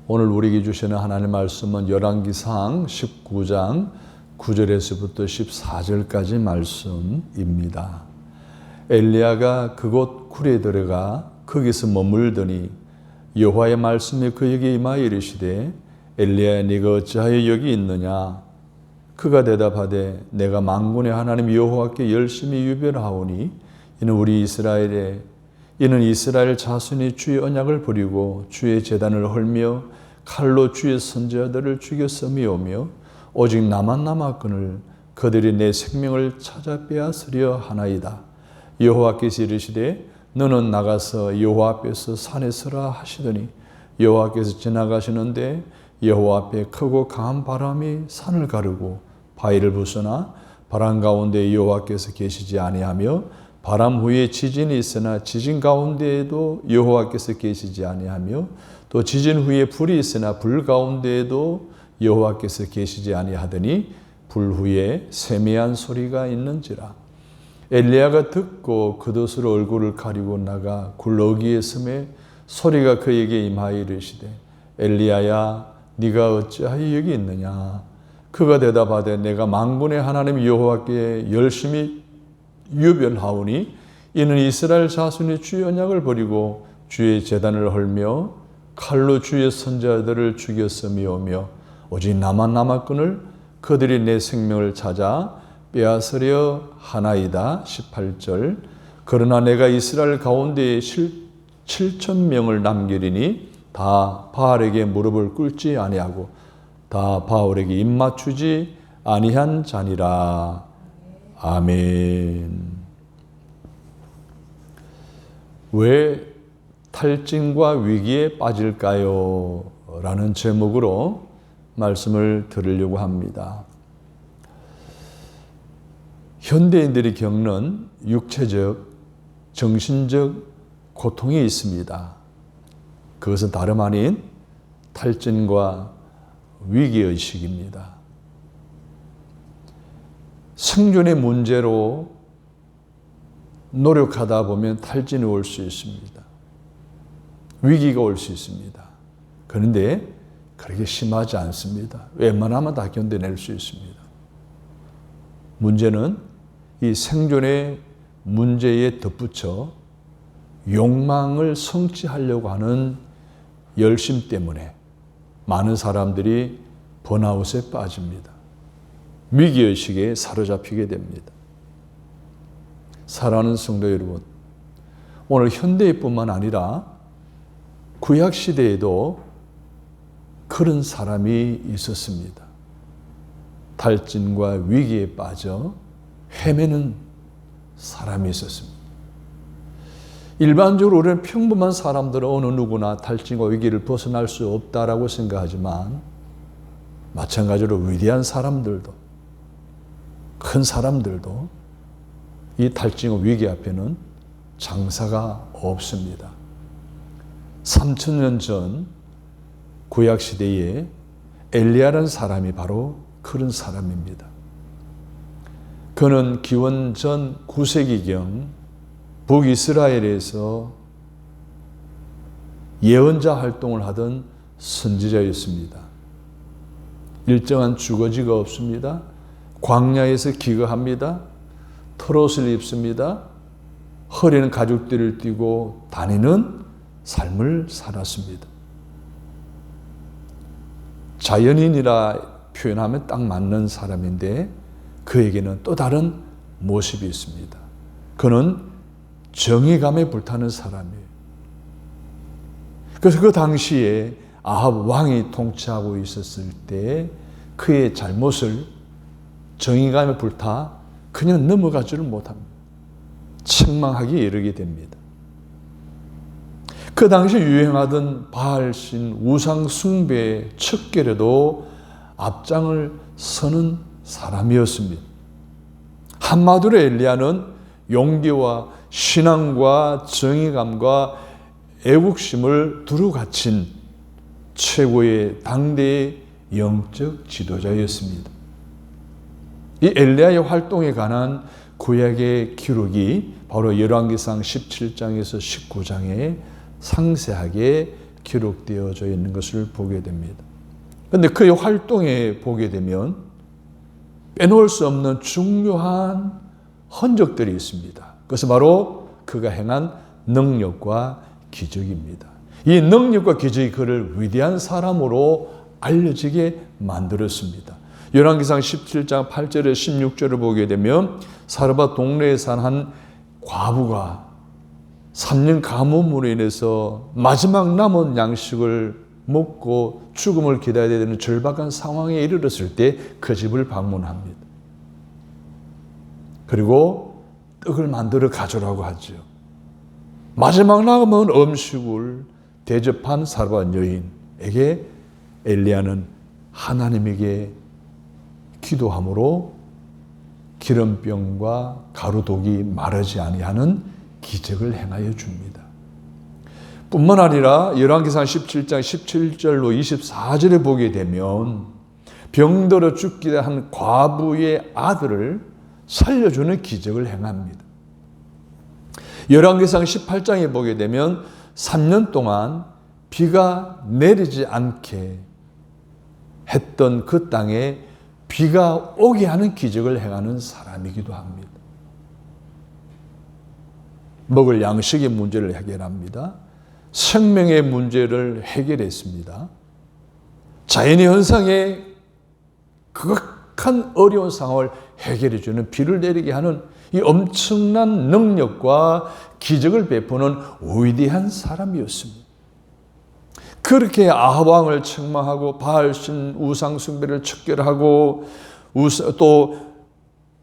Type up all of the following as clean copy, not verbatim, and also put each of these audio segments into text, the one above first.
오늘 우리에게 주시는 하나님의 말씀은 열왕기상 19장 9절에서부터 14절까지 말씀입니다. 엘리야가 그곳 굴에 들어가 거기서 머물더니 여호와의 말씀이 그에게 임하여 이르시되 엘리야야 네가 어찌하여 여기 있느냐? 그가 대답하되 내가 만군의 하나님 여호와께 열심히 유별하오니 이는 이스라엘 자손이 주의 언약을 버리고 주의 제단을 헐며 칼로 주의 선지자들을 죽였음이오며 오직 나만 남았거늘 그들이 내 생명을 찾아 빼앗으려 하나이다. 여호와께서 이르시되 너는 나가서 여호와 앞에서 산에 서라 하시더니 여호와께서 지나가시는데 여호와 앞에 크고 강한 바람이 산을 가르고 바위를 부수나 바람 가운데 여호와께서 계시지 아니하며 바람 후에 지진이 있으나 지진 가운데에도 여호와께서 계시지 아니하며 또 지진 후에 불이 있으나 불 가운데에도 여호와께서 계시지 아니하더니 불 후에 세미한 소리가 있는지라. 엘리야가 듣고 겉옷으로 얼굴을 가리고 나가 굴러기에 섬에 소리가 그에게 임하여 이르시되 엘리야야 네가 어찌하여 여기 있느냐? 그가 대답하되 내가 만군의 하나님 여호와께 열심히 유별하오니 이는 이스라엘 자손이 주의 언약을 버리고 주의 제단을 헐며 칼로 주의 선지자들을 죽였음이오며 오직 나만 남았거늘 그들이 내 생명을 찾아 빼앗으려 하나이다. 18절 그러나 내가 이스라엘 가운데에 7,000명을 남기리니 다 바알에게 무릎을 꿇지 아니하고 다 바알에게 입맞추지 아니한 자니라. 아멘. 왜 탈진과 위기에 빠질까요? 라는 제목으로 말씀을 드리려고 합니다. 현대인들이 겪는 육체적, 정신적 고통이 있습니다. 그것은 다름 아닌 탈진과 위기의식입니다. 생존의 문제로 노력하다 보면 탈진이 올 수 있습니다. 위기가 올 수 있습니다. 그런데 그렇게 심하지 않습니다. 웬만하면 다 견뎌낼 수 있습니다. 문제는 이 생존의 문제에 덧붙여 욕망을 성취하려고 하는 열심 때문에 많은 사람들이 번아웃에 빠집니다. 위기의식에 사로잡히게 됩니다. 사랑하는 성도 여러분, 오늘 현대뿐만 아니라 구약시대에도 그런 사람이 있었습니다. 탈진과 위기에 빠져 헤매는 사람이 있었습니다. 일반적으로 우리는 평범한 사람들은 어느 누구나 탈진과 위기를 벗어날 수 없다라고 생각하지만 마찬가지로 위대한 사람들도 큰 사람들도 이 탈진과 위기 앞에는 장사가 없습니다. 3000년 전 구약시대에 엘리야라는 사람이 바로 그런 사람입니다. 그는 기원전 9세기경 북이스라엘에서 예언자 활동을 하던 선지자였습니다. 일정한 주거지가 없습니다. 광야에서 기거합니다. 털옷을 입습니다. 허리는 가죽띠를 띠고 다니는 삶을 살았습니다. 자연인이라 표현하면 딱 맞는 사람인데 그에게는 또 다른 모습이 있습니다. 그는 정의감에 불타는 사람이에요. 그래서 그 당시에 아합 왕이 통치하고 있었을 때 그의 잘못을 정의감에 불타 그냥 넘어가지를 못합니다. 책망하기에 이르게 됩니다. 그 당시 유행하던 바알신 우상 숭배의 척결에도 앞장을 서는 사람이었습니다. 한마디로 엘리야는 용기와 신앙과 정의감과 애국심을 두루 갖춘 최고의 당대의 영적 지도자였습니다. 이 엘리야의 활동에 관한 구약의 기록이 바로 열왕기상 17장에서 19장에 상세하게 기록되어져 있는 것을 보게 됩니다. 그런데 그의 활동에 보게 되면 빼놓을 수 없는 중요한 흔적들이 있습니다. 그것은 바로 그가 행한 능력과 기적입니다. 이 능력과 기적이 그를 위대한 사람으로 알려지게 만들었습니다. 열왕기상 17장 8절에 16절을 보게 되면 사르밧 동네에 산 한 과부가 3년 가뭄으로 인해서 마지막 남은 양식을 먹고 죽음을 기다려야 되는 절박한 상황에 이르렀을 때 그 집을 방문합니다. 그리고 떡을 만들어 가져라고 하죠. 마지막 남은 음식을 대접한 사르밧 여인에게 엘리야는 하나님에게 기도함으로 기름병과 가루독이 마르지 아니하는 기적을 행하여 줍니다. 뿐만 아니라 열왕기상 17장 17절로 24절에 보게 되면 병들어 죽게 한 과부의 아들을 살려주는 기적을 행합니다. 열왕기상 18장에 보게 되면 3년 동안 비가 내리지 않게 했던 그 땅에 비가 오게 하는 기적을 행하는 사람이기도 합니다. 먹을 양식의 문제를 해결합니다. 생명의 문제를 해결했습니다. 자연의 현상에 극악한 어려운 상황을 해결해 주는 비를 내리게 하는 이 엄청난 능력과 기적을 베푸는 위대한 사람이었습니다. 그렇게 아합 왕을 책망하고 바알신 우상 숭배를 척결하고 또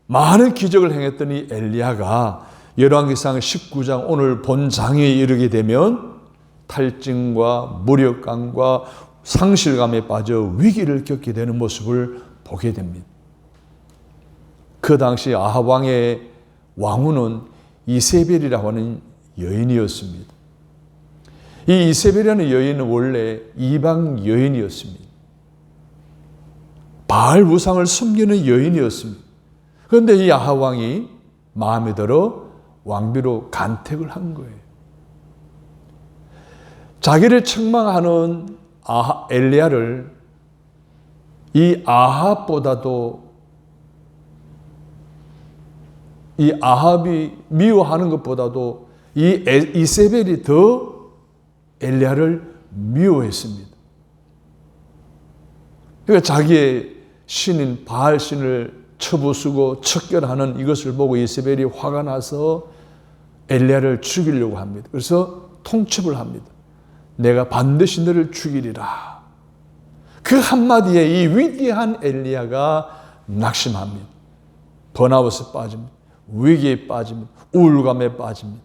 많은 기적을 행했던 이 엘리야가 열왕기상 19장 오늘 본장에 이르게 되면 탈진과 무력감과 상실감에 빠져 위기를 겪게 되는 모습을 보게 됩니다. 그 당시 아합 왕의 왕후는 이세벨이라고 하는 여인이었습니다. 이 이세벨이라는 여인은 원래 이방 여인이었습니다. 바알 우상을 섬기는 여인이었습니다. 그런데 이 아합 왕이 마음에 들어 왕비로 간택을 한 거예요. 자기를 책망하는 엘리야를 이 아합보다도 이 아합이 미워하는 것보다도 이 이세벨이 더 엘리야를 미워했습니다. 그러니까 자기의 신인 바알 신을 쳐부수고 척결하는 이것을 보고 이세벨이 화가 나서 엘리야를 죽이려고 합니다. 그래서 통첩을 합니다. 내가 반드시 너를 죽이리라. 그 한마디에 이 위대한 엘리야가 낙심합니다. 번아웃에 빠집니다. 위기에 빠집니다. 우울감에 빠집니다.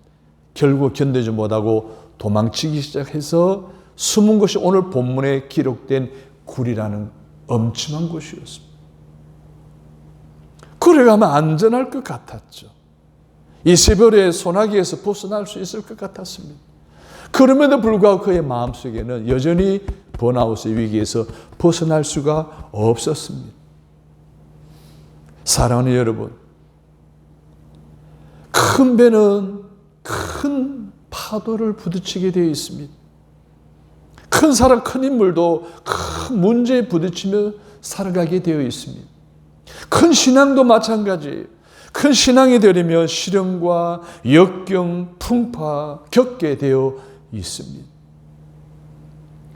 결국 견디지 못하고 도망치기 시작해서 숨은 것이 오늘 본문에 기록된 굴이라는 엄청난 곳이었습니다. 굴에 가면 안전할 것 같았죠. 이세벨의 소나기에서 벗어날 수 있을 것 같았습니다. 그럼에도 불구하고 그의 마음속에는 여전히 번아웃의 위기에서 벗어날 수가 없었습니다. 사랑하는 여러분, 큰 배는 큰 파도를 부딪히게 되어 있습니다. 큰 사람, 큰 인물도 큰 문제에 부딪히며 살아가게 되어 있습니다. 큰 신앙도 마찬가지예요. 큰 신앙이 되려면 시련과 역경, 풍파 겪게 되어 있습니다.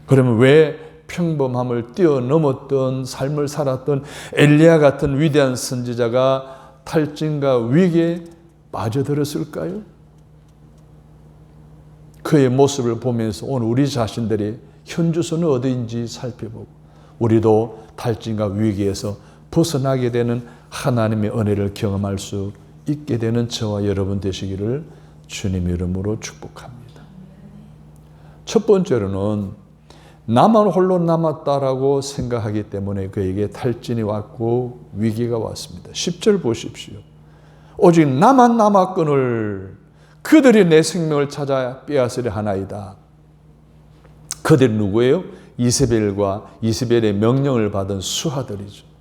그러면 왜 평범함을 뛰어넘었던 삶을 살았던 엘리야 같은 위대한 선지자가 탈진과 위기에 빠져들었을까요? 그의 모습을 보면서 오늘 우리 자신들의 현주소는 어디인지 살펴보고 우리도 탈진과 위기에서 벗어나게 되는 하나님의 은혜를 경험할 수 있게 되는 저와 여러분 되시기를 주님의 이름으로 축복합니다. 첫 번째로는 나만 홀로 남았다라고 생각하기 때문에 그에게 탈진이 왔고 위기가 왔습니다. 10절 보십시오. 오직 나만 남았거늘 그들이 내 생명을 찾아 빼앗으려 하나이다. 그들이 누구예요? 이세벨과 이세벨의 명령을 받은 수하들이죠.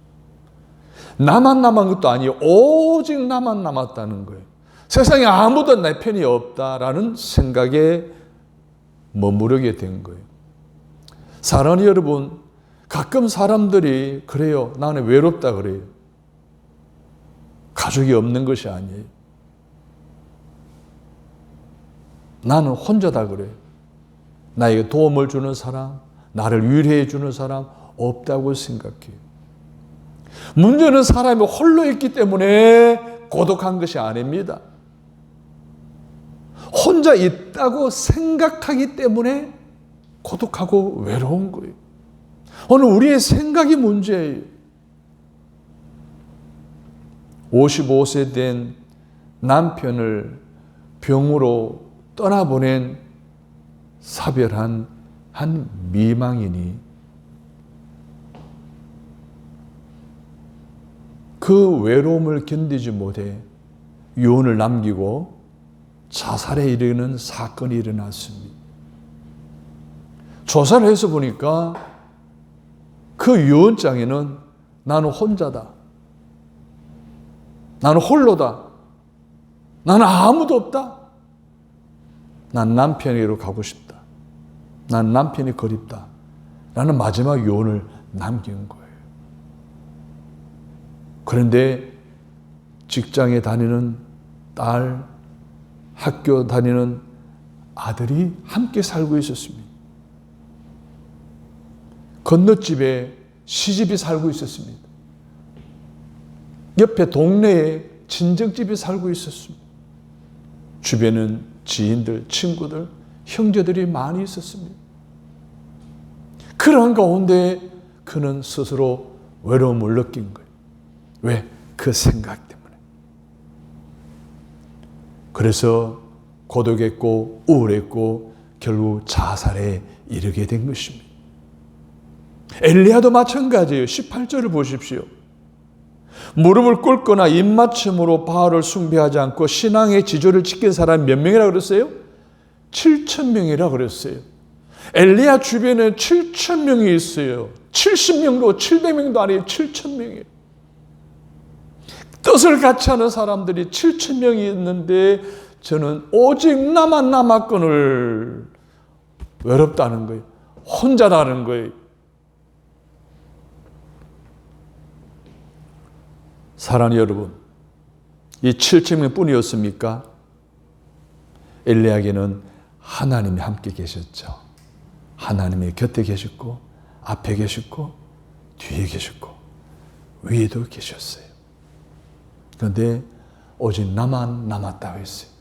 나만 남은 것도 아니에요. 오직 나만 남았다는 거예요. 세상에 아무도 내 편이 없다라는 생각에 머무르게 된 거예요. 사랑하는 여러분, 가끔 사람들이 그래요. 나는 외롭다 그래요. 가족이 없는 것이 아니에요. 나는 혼자다 그래요. 나에게 도움을 주는 사람, 나를 위로해 주는 사람 없다고 생각해요. 문제는 사람이 홀로 있기 때문에 고독한 것이 아닙니다. 혼자 있다고 생각하기 때문에 고독하고 외로운 거예요. 오늘 우리의 생각이 문제예요. 55세 된 남편을 병으로 떠나보낸 사별한 한 미망인이 그 외로움을 견디지 못해 유언을 남기고 자살에 이르는 사건이 일어났습니다. 조사를 해서 보니까 그 유언장에는 나는 혼자다. 나는 홀로다. 나는 아무도 없다. 난 남편에게로 가고 싶다. 난 남편이 그립다. 라는 마지막 유언을 남긴 거예요. 그런데 직장에 다니는 딸, 학교 다니는 아들이 함께 살고 있었습니다. 건너집에 시집이 살고 있었습니다. 옆에 동네에 친정집이 살고 있었습니다. 주변은 지인들, 친구들, 형제들이 많이 있었습니다. 그러한 가운데 그는 스스로 외로움을 느낀 거예요. 왜? 그 생각 때문에. 그래서 고독했고 우울했고 결국 자살에 이르게 된 것입니다. 엘리야도 마찬가지예요. 18절을 보십시오. 무릎을 꿇거나 입맞춤으로 바알을 숭배하지 않고 신앙의 지조를 지킨 사람이 몇 명이라 그랬어요? 7,000명이라 그랬어요. 엘리야 주변에 7,000명이 있어요. 70명도 700명도 아니에요. 7,000명이에요. 뜻을 같이 하는 사람들이 7,000명이 있는데 저는 오직 나만 남았거늘 외롭다는 거예요. 혼자라는 거예요. 사랑하는 여러분, 이 7,000명 뿐이었습니까? 엘리야에게는 하나님이 함께 계셨죠. 하나님이 곁에 계셨고 앞에 계셨고 뒤에 계셨고 위에도 계셨어요. 그런데 오직 나만 남았다고 했어요.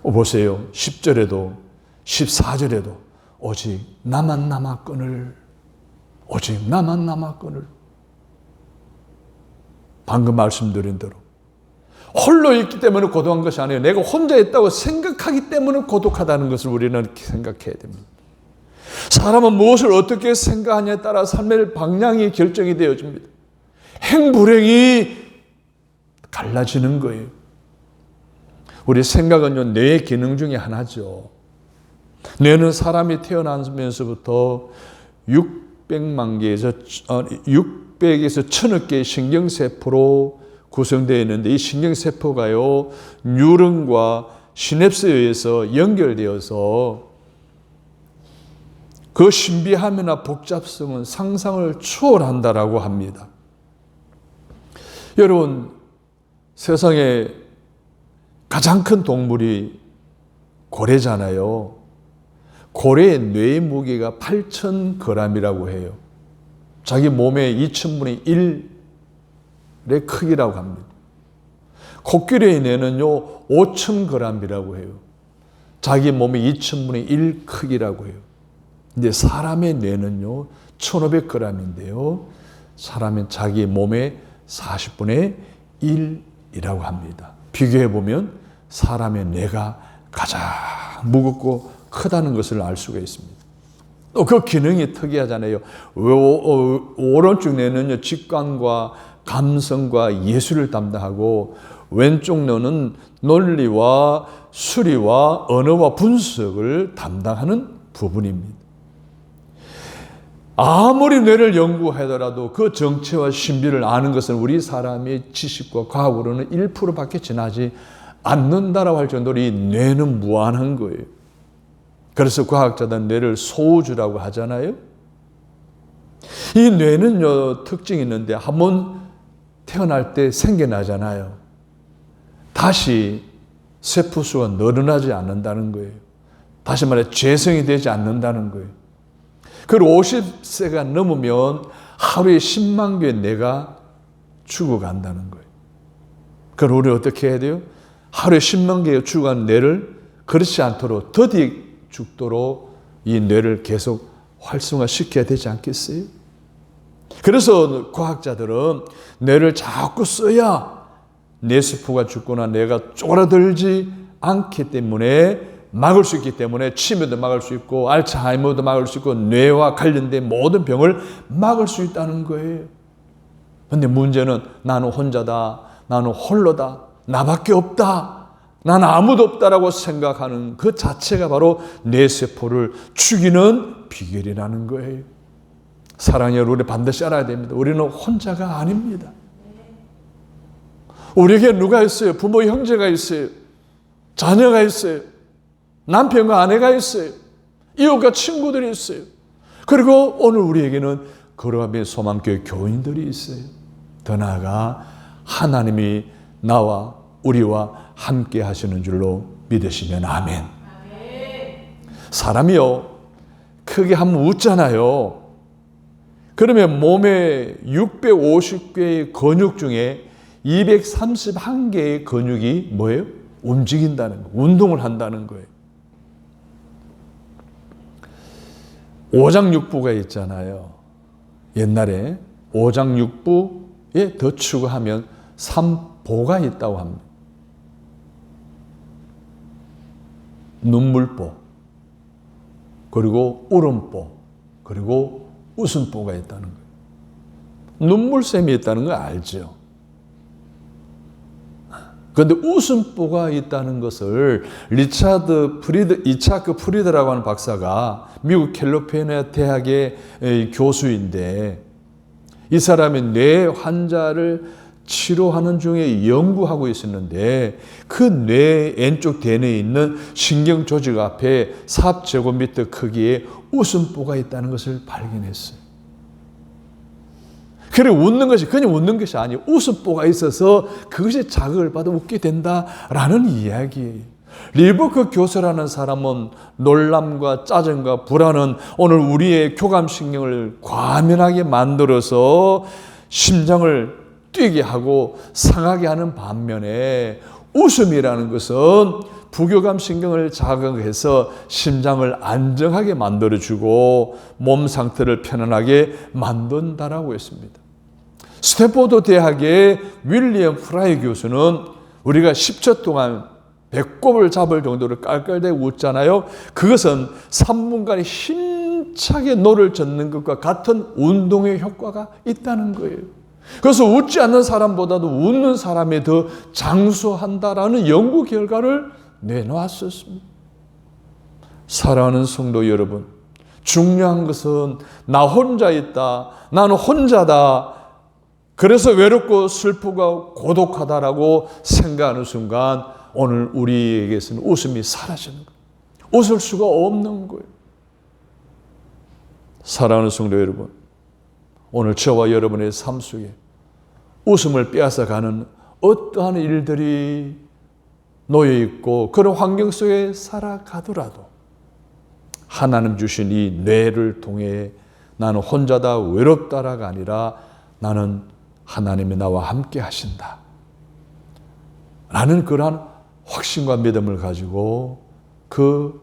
보세요. 10절에도 14절에도 오직 나만 남았거늘, 오직 나만 남았거늘. 방금 말씀드린 대로 홀로 있기 때문에 고독한 것이 아니에요. 내가 혼자 있다고 생각하기 때문에 고독하다는 것을 우리는 생각해야 됩니다. 사람은 무엇을 어떻게 생각하냐에 따라 삶의 방향이 결정이 되어집니다. 행불행이 갈라지는 거예요. 우리 생각은요, 뇌의 기능 중에 하나죠. 뇌는 사람이 태어나면서부터 600만 개에서 1000억 개의 신경세포로 구성되어 있는데 이 신경세포가요, 뉴런과 시냅스에 의해서 연결되어서 그 신비함이나 복잡성은 상상을 초월한다라고 합니다. 여러분, 세상에 가장 큰 동물이 고래잖아요. 고래의 뇌의 무게가 8,000g이라고 해요. 자기 몸의 2000분의 1의 크기라고 합니다. 코끼리의 뇌는요 5000g이라고 해요. 자기 몸의 2000분의 1 크기라고 해요. 근데 사람의 뇌는요 1500g인데요. 사람은 자기 몸의 40분의 1이라고 합니다. 비교해보면 사람의 뇌가 가장 무겁고 크다는 것을 알 수가 있습니다. 또 그 기능이 특이하잖아요. 오른쪽 뇌는요, 직관과 감성과 예술을 담당하고 왼쪽 뇌는 논리와 수리와 언어와 분석을 담당하는 부분입니다. 아무리 뇌를 연구하더라도 그 정체와 신비를 아는 것은 우리 사람의 지식과 과학으로는 1%밖에 지나지 않는다라고 할 정도로 이 뇌는 무한한 거예요. 그래서 과학자들은 뇌를 소우주라고 하잖아요. 이 뇌는요, 특징이 있는데 한번 태어날 때 생겨나잖아요. 다시 세포수가 늘어나지 않는다는 거예요. 다시 말해 재성이 되지 않는다는 거예요. 그리고 50세가 넘으면 하루에 10만 개의 뇌가 죽어간다는 거예요. 그럼 우리 어떻게 해야 돼요? 하루에 10만 개의 죽어간 뇌를 그렇지 않도록 더디 죽도록 이 뇌를 계속 활성화시켜야 되지 않겠어요? 그래서 과학자들은 뇌를 자꾸 써야 뇌세포가 죽거나 뇌가 쪼그라들지 않기 때문에 막을 수 있기 때문에 치매도 막을 수 있고 알츠하이머도 막을 수 있고 뇌와 관련된 모든 병을 막을 수 있다는 거예요. 그런데 문제는 나는 혼자다, 나는 홀로다, 나밖에 없다, 나는 아무도 없다라고 생각하는 그 자체가 바로 뇌세포를 죽이는 비결이라는 거예요. 사랑의 여러분, 우리 반드시 알아야 됩니다. 우리는 혼자가 아닙니다. 우리에게 누가 있어요? 부모, 형제가 있어요. 자녀가 있어요. 남편과 아내가 있어요. 이웃과 친구들이 있어요. 그리고 오늘 우리에게는 거룩함의 소망교회 교인들이 있어요. 더 나아가 하나님이 나와 우리와 함께 하시는 줄로 믿으시면 아멘. 사람이요, 크게 한번 웃잖아요. 그러면 몸에 650개의 근육 중에 231개의 근육이 뭐예요? 움직인다는 거예요. 운동을 한다는 거예요. 오장육부가 있잖아요. 옛날에 오장육부에 더 추가하면 삼보가 있다고 합니다. 눈물보, 그리고 울음보, 그리고 웃음보가 있다는 거예요. 눈물샘이 있다는 거 알죠? 그런데 웃음보가 있다는 것을 이차크 프리드라고 하는 박사가 미국 캘리포니아 대학의 교수인데, 이 사람이 뇌 환자를 치료하는 중에 연구하고 있었는데 그 뇌 왼쪽 대뇌에 있는 신경 조직 앞에 4제곱미터 크기의 웃음보가 있다는 것을 발견했어요. 그래, 웃는 것이 그냥 웃는 것이 아니에요. 웃음보가 있어서 그것이 자극을 받아 웃게 된다라는 이야기예요. 리버크 교수라는 사람은 놀람과 짜증과 불안은 오늘 우리의 교감신경을 과민하게 만들어서 심장을 뛰게 하고 상하게 하는 반면에 웃음이라는 것은 부교감 신경을 자극해서 심장을 안정하게 만들어주고 몸 상태를 편안하게 만든다라고 했습니다. 스탠포드 대학의 윌리엄 프라이 교수는 우리가 10초 동안 배꼽을 잡을 정도로 깔깔대고 웃잖아요. 그것은 3분간 힘차게 노를 젓는 것과 같은 운동의 효과가 있다는 거예요. 그래서 웃지 않는 사람보다도 웃는 사람이 더 장수한다라는 연구 결과를 내놓았었습니다. 사랑하는 성도 여러분, 중요한 것은 나 혼자 있다, 나는 혼자다, 그래서 외롭고 슬프고 고독하다라고 생각하는 순간 오늘 우리에게서는 웃음이 사라지는 거예요. 웃을 수가 없는 거예요. 사랑하는 성도 여러분, 오늘 저와 여러분의 삶 속에 웃음을 빼앗아가는 어떠한 일들이 놓여있고 그런 환경 속에 살아가더라도 하나님 주신 이 뇌를 통해 나는 혼자다, 외롭다라가 아니라 나는 하나님이 나와 함께 하신다 라는 그러한 확신과 믿음을 가지고 그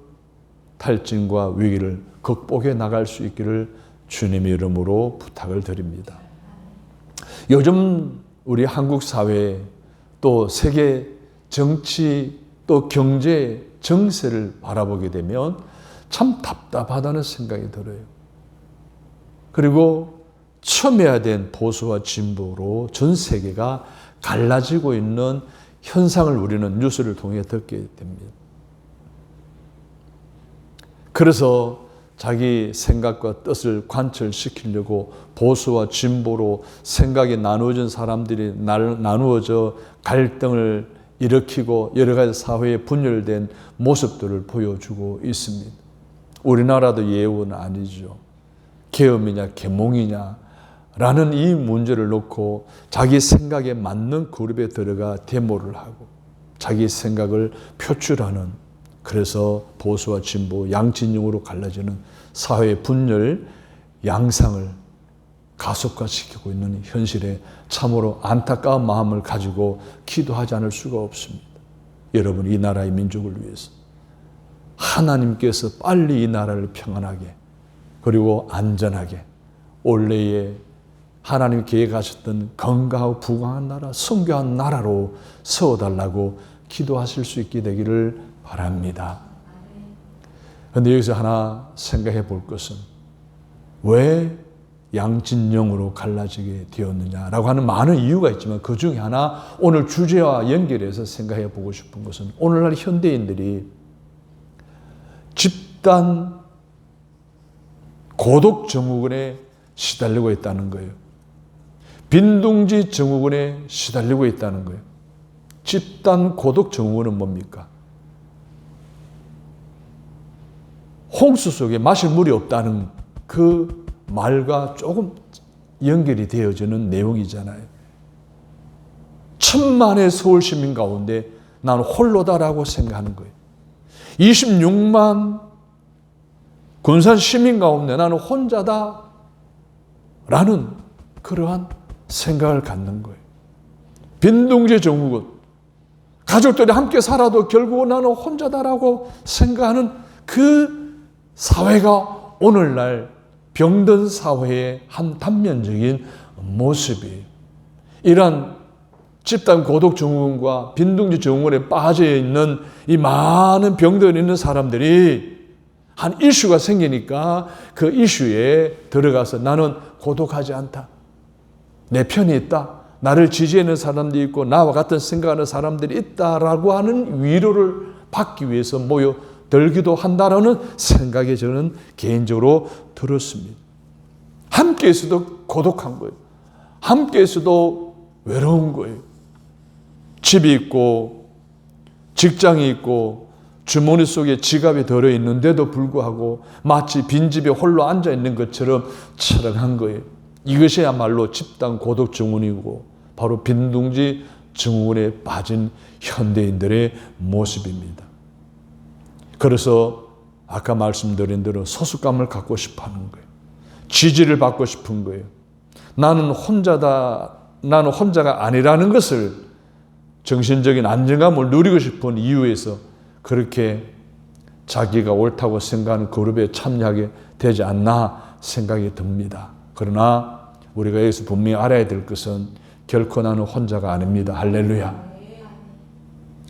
탈진과 위기를 극복해 나갈 수 있기를 주님의 이름으로 부탁을 드립니다. 요즘 우리 한국 사회 또 세계 정치 또 경제 정세를 바라보게 되면 참 답답하다는 생각이 들어요. 그리고 첨예화된 보수와 진보로 전 세계가 갈라지고 있는 현상을 우리는 뉴스를 통해 듣게 됩니다. 그래서 자기 생각과 뜻을 관철시키려고 보수와 진보로 생각이 나누어진 사람들이 나누어져 갈등을 일으키고 여러 가지 사회에 분열된 모습들을 보여주고 있습니다. 우리나라도 예우는 아니죠. 계엄이냐 계몽이냐 라는 이 문제를 놓고 자기 생각에 맞는 그룹에 들어가 데모를 하고 자기 생각을 표출하는, 그래서 보수와 진보, 양진영으로 갈라지는 사회의 분열 양상을 가속화시키고 있는 현실에 참으로 안타까운 마음을 가지고 기도하지 않을 수가 없습니다. 여러분, 이 나라의 민족을 위해서 하나님께서 빨리 이 나라를 평안하게 그리고 안전하게 원래의 하나님 계획하셨던 건강하고 부강한 나라, 성교한 나라로 세워달라고 기도하실 수 있게 되기를 바랍니다. 그런데 여기서 하나 생각해 볼 것은 왜 양진영으로 갈라지게 되었느냐라고 하는 많은 이유가 있지만 그 중에 하나, 오늘 주제와 연결해서 생각해 보고 싶은 것은 오늘날 현대인들이 집단 고독 증후군에 시달리고 있다는 거예요. 빈둥지 증후군에 시달리고 있다는 거예요. 집단 고독 증후군은 뭡니까? 홍수 속에 마실 물이 없다는 그 말과 조금 연결이 되어지는 내용이잖아요. 천만의 서울 시민 가운데 나는 홀로다라고 생각하는 거예요. 26만 군산 시민 가운데 나는 혼자다 라는 그러한 생각을 갖는 거예요. 빈둥지 증후군, 가족들이 함께 살아도 결국은 나는 혼자다라고 생각하는 그 사회가 오늘날 병든 사회의 한 단면적인 모습이에요. 이러한 집단 고독 증후군과 빈둥지 증후군에 빠져 있는 이 많은 병들어 있는 사람들이 한 이슈가 생기니까 그 이슈에 들어가서 나는 고독하지 않다, 내 편이 있다, 나를 지지하는 사람들이 있고 나와 같은 생각하는 사람들이 있다라고 하는 위로를 받기 위해서 모여들기도 한다라는 생각이 저는 개인적으로 들었습니다. 함께 있어도 고독한 거예요. 함께 있어도 외로운 거예요. 집이 있고 직장이 있고 주머니 속에 지갑이 들어있는데도 불구하고 마치 빈집에 홀로 앉아있는 것처럼 처량한 거예요. 이것이야말로 집단 고독 증후군이고 바로 빈둥지 증후군에 빠진 현대인들의 모습입니다. 그래서 아까 말씀드린 대로 소속감을 갖고 싶어하는 거예요. 지지를 받고 싶은 거예요. 나는 혼자다, 나는 혼자가 아니라는 것을, 정신적인 안정감을 누리고 싶은 이유에서 그렇게 자기가 옳다고 생각하는 그룹에 참여하게 되지 않나 생각이 듭니다. 그러나 우리가 여기서 분명히 알아야 될 것은 결코 나는 혼자가 아닙니다. 할렐루야.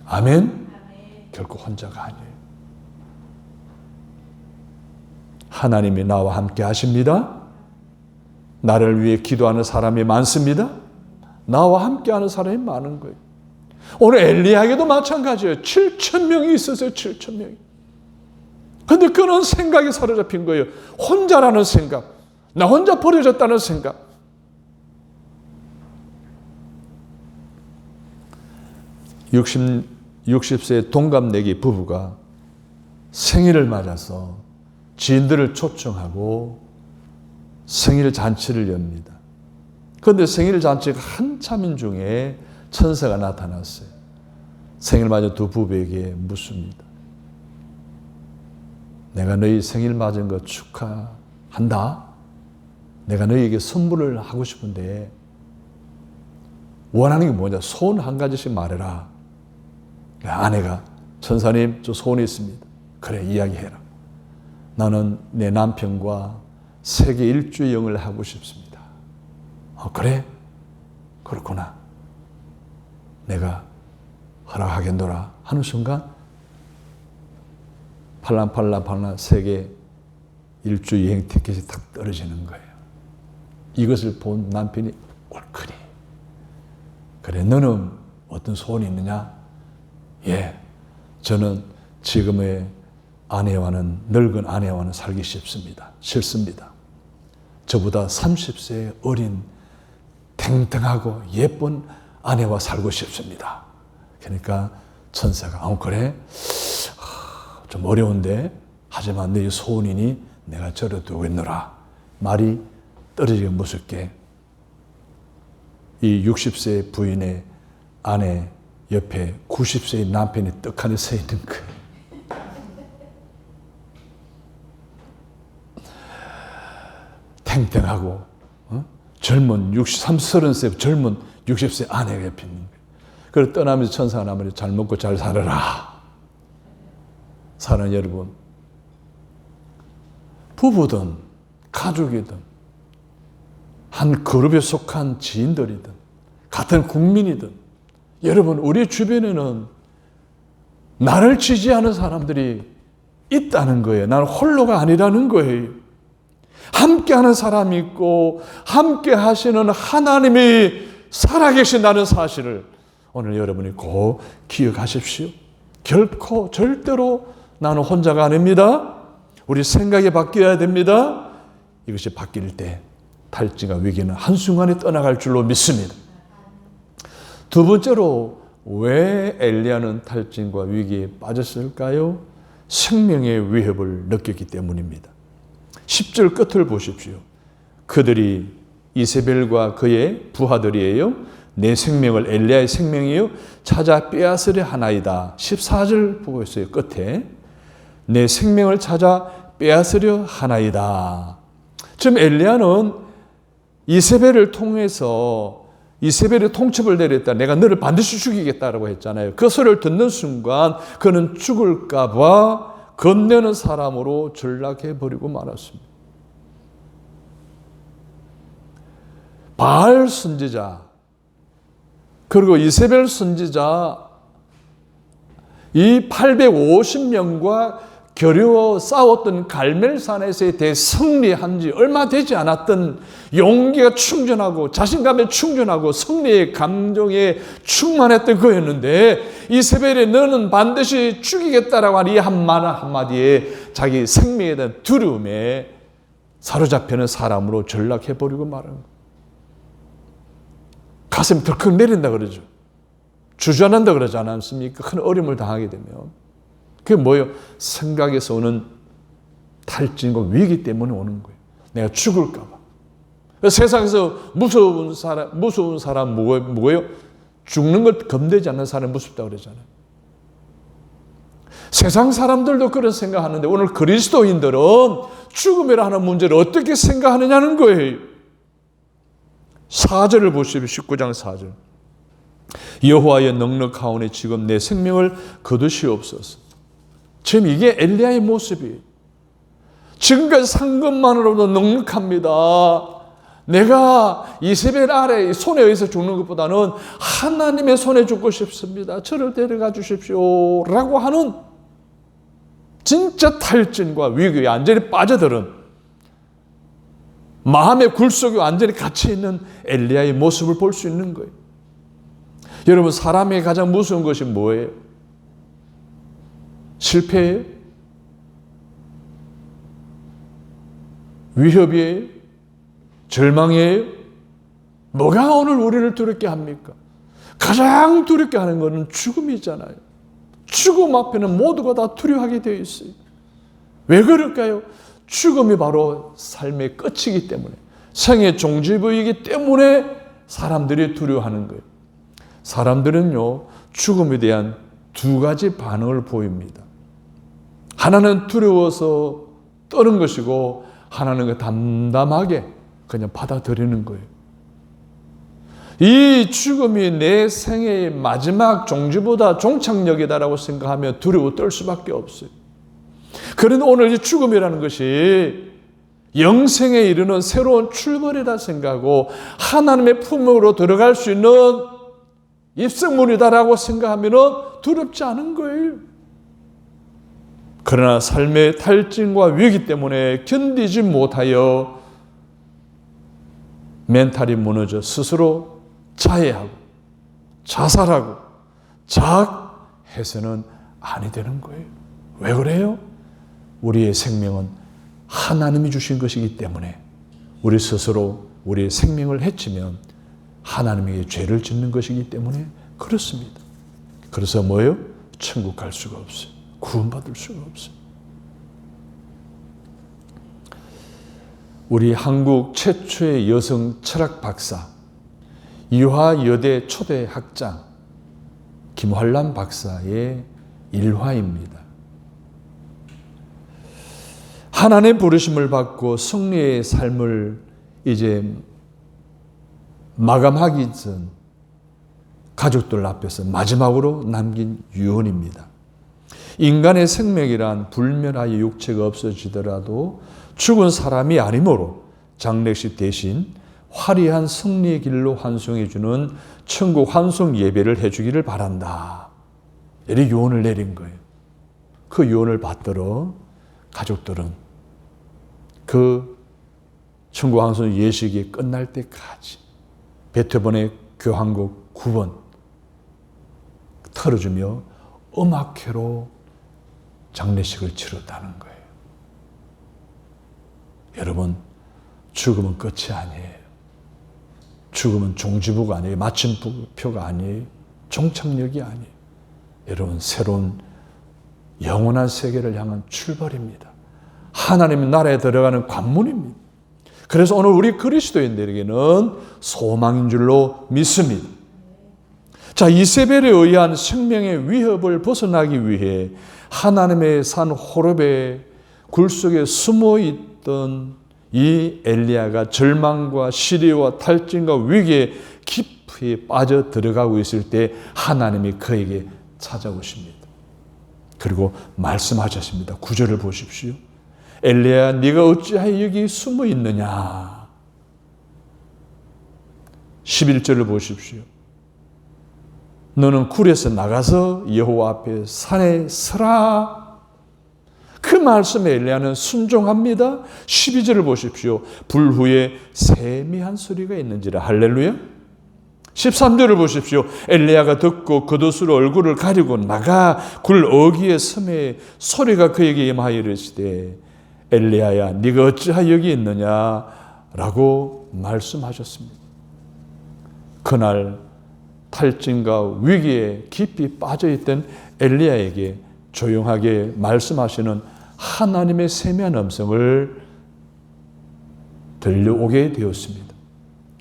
아멘. 결코 혼자가 아니에요. 하나님이 나와 함께 하십니다. 나를 위해 기도하는 사람이 많습니다. 나와 함께 하는 사람이 많은 거예요. 오늘 엘리야에게도 마찬가지예요. 7,000명이 있었어요. 7,000명이. 그런데 그런 생각에 사로잡힌 거예요. 혼자라는 생각. 나 혼자 버려졌다는 생각. 60세 동갑내기 부부가 생일을 맞아서 지인들을 초청하고 생일 잔치를 엽니다. 그런데 생일 잔치가 한참인 중에 천사가 나타났어요. 생일 맞은 두 부부에게 묻습니다. 내가 너희 생일 맞은 거 축하한다. 내가 너희에게 선물을 하고 싶은데 원하는 게 뭐냐? 소원 한 가지씩 말해라. 아내가, 천사님, 저 소원이 있습니다. 그래, 이야기해라. 나는 내 남편과 세계 일주 여행을 하고 싶습니다. 그래? 그렇구나. 내가 허락하겠노라 하는 순간 팔랑팔랑 세계 일주 여행 티켓이 탁 떨어지는 거예요. 이것을 본 남편이 옳거니. 그래, 너는 어떤 소원이 있느냐? 예, 저는 지금의 늙은 아내와는 살기 싫습니다. 저보다 30세 어린 탱탱하고 예쁜 아내와 살고 싶습니다. 그러니까 천사가, 그래? 좀 어려운데, 하지만 너희 소원이니 내가 절어두겠노라. 말이 떨어지게 무섭게 이 60세 부인의 아내 옆에 90세의 남편이 떡하니 서 있는 거예요. 탱탱하고 젊은 30세 젊은 60세 아내가 옆에 있는 거예요. 그래서 떠나면서 천사가 나무래 잘 먹고 잘 살아라. 사랑하는 여러분, 부부든 가족이든 한 그룹에 속한 지인들이든 같은 국민이든 여러분, 우리 주변에는 나를 지지하는 사람들이 있다는 거예요. 나는 홀로가 아니라는 거예요. 함께하는 사람이 있고 함께 하시는 하나님이 살아계신다는 사실을 오늘 여러분이 꼭 기억하십시오. 결코 절대로 나는 혼자가 아닙니다. 우리 생각이 바뀌어야 됩니다. 이것이 바뀔 때 탈진과 위기는 한순간에 떠나갈 줄로 믿습니다. 두 번째로 왜 엘리야는 탈진과 위기에 빠졌을까요? 생명의 위협을 느꼈기 때문입니다. 10절 끝을 보십시오. 그들이 이세벨과 그의 부하들이에요. 내 생명을, 엘리야의 생명이요, 찾아 빼앗으려 하나이다. 14절 보고 있어요. 끝에 내 생명을 찾아 빼앗으려 하나이다. 지금 엘리야는 이세벨을 통해서 이세벨의 통첩을 내렸다. 내가 너를 반드시 죽이겠다라고 했잖아요. 그 소리를 듣는 순간 그는 죽을까 봐 겁내는 사람으로 전락해버리고 말았습니다. 바알 선지자 그리고 이세벨 선지자 이 850명과 겨루어 싸웠던 갈멜산에서의 대승리한 지 얼마 되지 않았던 용기가 충전하고 자신감에 충전하고 승리의 감정에 충만했던 거였는데 이세벨이 너는 반드시 죽이겠다라고 하는 이 한마디에 자기 생명에 대한 두려움에 사로잡히는 사람으로 전락해버리고 말한 거예요. 가슴이 덜컥 내린다 그러죠. 주저한다 그러지 않습니까? 큰 어려움을 당하게 되면. 그게 뭐예요? 생각에서 오는 탈진과 위기 때문에 오는 거예요. 내가 죽을까 봐. 세상에서 무서운 사람 뭐예요? 죽는 걸 겁내지 않는 사람이 무섭다고 그러잖아요. 세상 사람들도 그런 생각하는데 오늘 그리스도인들은 죽음이라 하는 문제를 어떻게 생각하느냐는 거예요. 4절을 보십시오. 19장 4절. 여호와의 넉넉하오니 지금 내 생명을 거두시옵소서. 지금 이게 엘리야의 모습이에요. 지금까지 산 것만으로도 넉넉합니다. 내가 이세벨 아래 손에 의해서 죽는 것보다는 하나님의 손에 죽고 싶습니다. 저를 데려가 주십시오. 라고 하는 진짜 탈진과 위기에 완전히 빠져들은 마음의 굴속에 완전히 갇혀있는 엘리야의 모습을 볼 수 있는 거예요. 여러분, 사람에게 가장 무서운 것이 뭐예요? 실패예요? 위협이에요? 절망이에요? 뭐가 오늘 우리를 두렵게 합니까? 가장 두렵게 하는 것은 죽음이잖아요. 죽음 앞에는 모두가 다 두려워하게 되어 있어요. 왜 그럴까요? 죽음이 바로 삶의 끝이기 때문에, 생의 종지부이기 때문에 사람들이 두려워하는 거예요. 사람들은요, 죽음에 대한 두 가지 반응을 보입니다. 하나는 두려워서 떠는 것이고, 하나는 담담하게 그냥 받아들이는 거예요. 이 죽음이 내 생애의 마지막 종지보다 종착역이다라고 생각하면 두려워 떨 수밖에 없어요. 그런데 오늘 이 죽음이라는 것이 영생에 이르는 새로운 출발이라 생각하고 하나님의 품으로 들어갈 수 있는 입성문이다라고 생각하면 두렵지 않은 거예요. 그러나 삶의 탈진과 위기 때문에 견디지 못하여 멘탈이 무너져 스스로 자해하고 자살하고 자학해서는 아니 되는 거예요. 왜 그래요? 우리의 생명은 하나님이 주신 것이기 때문에 우리 스스로 우리의 생명을 해치면 하나님에게 죄를 짓는 것이기 때문에 그렇습니다. 그래서 뭐예요? 천국 갈 수가 없어요. 구원받을 수가 없어요. 우리 한국 최초의 여성 철학 박사 이화여대 초대 학장 김환란 박사의 일화입니다. 하나님의 부르심을 받고 승리의 삶을 이제 마감하기 전 가족들 앞에서 마지막으로 남긴 유언입니다. 인간의 생명이란 불멸하여 육체가 없어지더라도 죽은 사람이 아니므로 장례식 대신 화려한 승리의 길로 환송해 주는 천국 환송 예배를 해주기를 바란다. 이렇게 유언을 내린 거예요. 그 유언을 받들어 가족들은 그 천국 환송 예식이 끝날 때까지 베토벤의 교향곡 9번 틀어주며 음악회로 장례식을 치렀다는 거예요. 여러분, 죽음은 끝이 아니에요. 죽음은 종지부가 아니에요. 마침표가 아니에요. 종착역이 아니에요. 여러분, 새로운 영원한 세계를 향한 출발입니다. 하나님의 나라에 들어가는 관문입니다. 그래서 오늘 우리 그리스도인들에게는 소망인 줄로 믿습니다. 자, 이세벨에 의한 생명의 위협을 벗어나기 위해 하나님의 산 호렙의 굴 속에 숨어 있던 이 엘리야가 절망과 시리와 탈진과 위기에 깊이 빠져 들어가고 있을 때 하나님이 그에게 찾아오십니다. 그리고 말씀하셨습니다. 9절을 보십시오. 엘리야야, 네가 어찌하여 여기 숨어 있느냐. 11절을 보십시오. 너는 굴에서 나가서 여호와 앞에 산에 서라. 그 말씀에 엘리야는 순종합니다. 12절을 보십시오. 불 후에 세미한 소리가 있는지라. 할렐루야. 13절을 보십시오. 엘리야가 듣고 겉옷으로 얼굴을 가리고 나가 굴 어귀에 섬에 소리가 그에게 임하여 이르시되 엘리야야, 네가 어찌하여 여기 있느냐라고 말씀하셨습니다. 그날 탈진과 위기에 깊이 빠져있던 엘리야에게 조용하게 말씀하시는 하나님의 세미한 음성을 들려오게 되었습니다.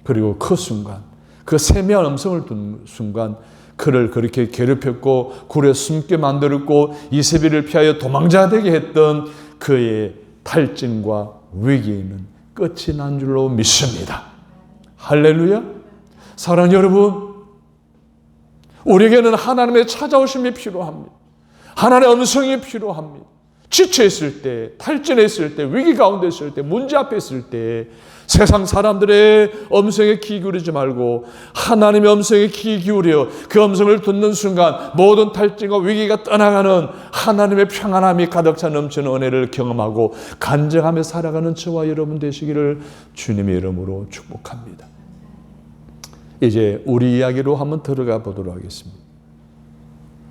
그리고 그 순간, 그 세미한 음성을 듣는 순간 그를 그렇게 괴롭혔고 굴에 숨게 만들었고 이세벨을 피하여 도망자되게 했던 그의 탈진과 위기에는 끝이 난 줄로 믿습니다. 할렐루야. 사랑하는 여러분, 우리에게는 하나님의 찾아오심이 필요합니다. 하나님의 음성이 필요합니다. 지쳐있을 때, 탈진했을 때, 위기 가운데 있을 때, 문제 앞에 있을 때 세상 사람들의 음성에 귀 기울이지 말고 하나님의 음성에 귀 기울여 그 음성을 듣는 순간 모든 탈진과 위기가 떠나가는 하나님의 평안함이 가득 차 넘치는 은혜를 경험하고 간증하며 살아가는 저와 여러분 되시기를 주님의 이름으로 축복합니다. 이제 우리 이야기로 한번 들어가 보도록 하겠습니다.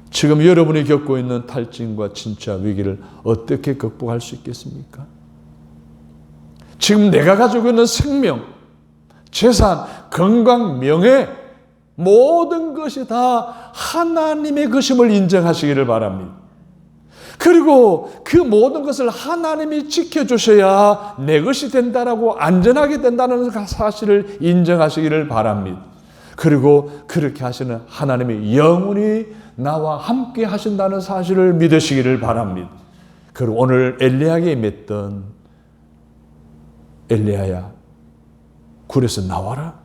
지금 여러분이 겪고 있는 탈진과 진짜 위기를 어떻게 극복할 수 있겠습니까? 지금 내가 가지고 있는 생명, 재산, 건강, 명예 모든 것이 다 하나님의 것임을 인정하시기를 바랍니다. 그리고 그 모든 것을 하나님이 지켜주셔야 내 것이 된다라고 안전하게 된다는 사실을 인정하시기를 바랍니다. 그리고 그렇게 하시는 하나님이 영원히 나와 함께 하신다는 사실을 믿으시기를 바랍니다. 그리고 오늘 엘리야에게 맺던 엘리야야, 굴에서 나와라.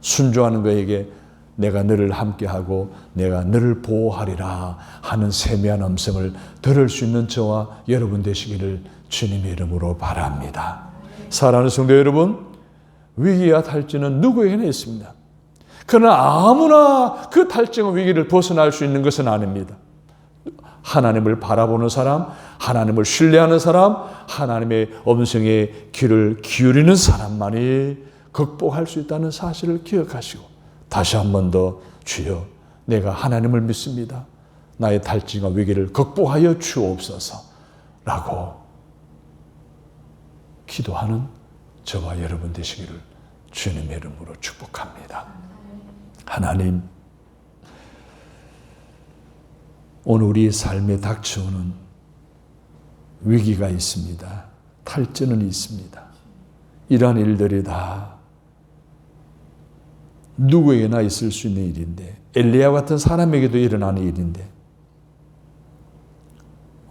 순종하는 그에게 내가 너를 함께하고 내가 너를 보호하리라 하는 세미한 음성을 들을 수 있는 저와 여러분 되시기를 주님의 이름으로 바랍니다. 사랑하는 성도 여러분, 위기와 탈진은 누구에게나 있습니다. 그러나 아무나 그 탈진과 위기를 벗어날 수 있는 것은 아닙니다. 하나님을 바라보는 사람, 하나님을 신뢰하는 사람, 하나님의 음성에 귀를 기울이는 사람만이 극복할 수 있다는 사실을 기억하시고 다시 한 번 더 주여, 내가 하나님을 믿습니다. 나의 탈진과 위기를 극복하여 주옵소서 라고 기도하는 저와 여러분 되시기를 주님의 이름으로 축복합니다. 하나님, 오늘 우리의 삶에 닥쳐오는 위기가 있습니다. 탈진은 있습니다. 이러한 일들이 다 누구에게나 있을 수 있는 일인데, 엘리야 같은 사람에게도 일어나는 일인데,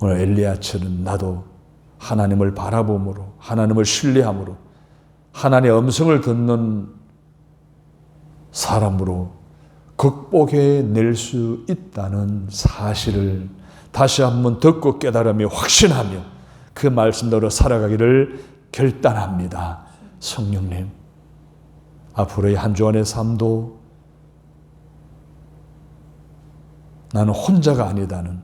오늘 엘리야처럼 나도 하나님을 바라봄으로, 하나님을 신뢰함으로, 하나님의 음성을 듣는 사람으로 극복해낼 수 있다는 사실을 다시 한번 듣고 깨달으며 확신하며 그 말씀대로 살아가기를 결단합니다. 성령님, 앞으로의 한 주간의 삶도 나는 혼자가 아니다는,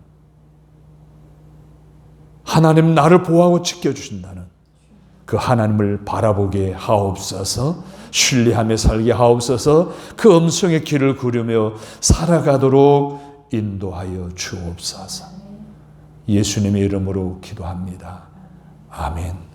하나님 나를 보호하고 지켜주신다는 그 하나님을 바라보게 하옵소서, 신뢰하며 살게 하옵소서, 그 음성의 길을 구르며 살아가도록 인도하여 주옵소서. 예수님의 이름으로 기도합니다. 아멘.